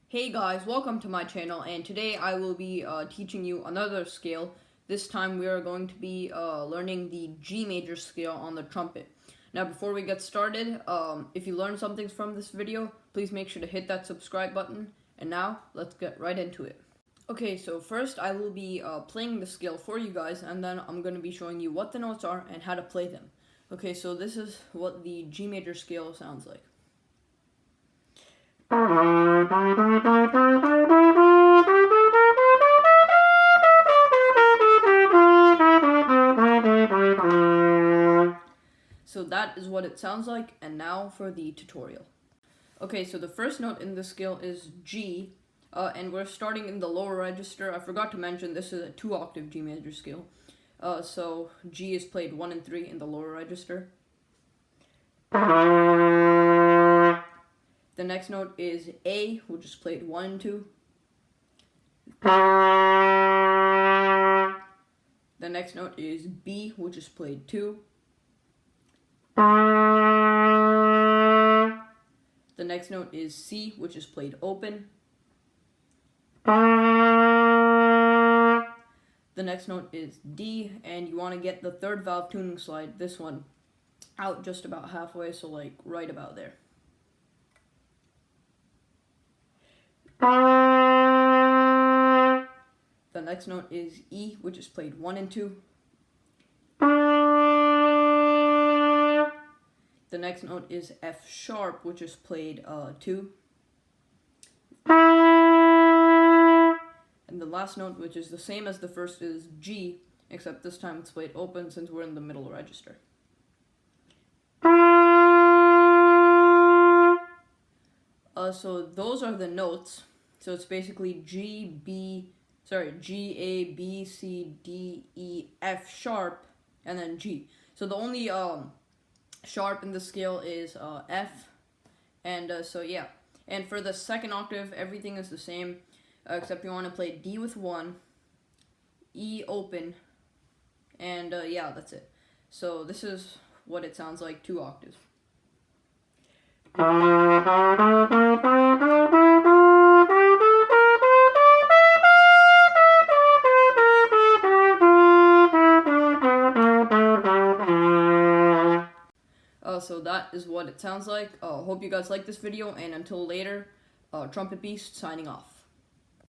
Hey guys, welcome to my channel, and today I will be teaching you another scale. This time we are going to be learning the G major scale on the trumpet. Now before we get started, if you learned something from this video, please make sure to hit that subscribe button, and now let's get right into it. Okay, so first I will be playing the scale for you guys, and then I'm going to be showing you what the notes are and how to play them. Okay, so this is what the G major scale sounds like. So that is what it sounds like, and now for the tutorial. Okay, so the first note in the scale is G, and we're starting in the lower register. I forgot to mention this is a 2-octave G major scale. So G is played 1 and 3 in the lower register. The next note is A, which is played 1 and 2. The next note is B, which is played 2. The next note is C, which is played open. The next note is D, and you want to get the third valve tuning slide, this one, out just about halfway, so like right about there. The next note is E, which is played 1 and 2. The next note is F sharp, which is played 2. And the last note, which is the same as the first, is G, except this time it's played open since we're in the middle register. So those are the notes. So it's basically G, A, B, C, D, E, F sharp, and then G. So the only sharp in the scale is F, and so yeah. And for the second octave, everything is the same, except you want to play D with 1, E open, and yeah, that's it. So this is what it sounds like, 2 octaves. So that is what it sounds like. Hope you guys like this video, and until later, Trumpet Beast signing off.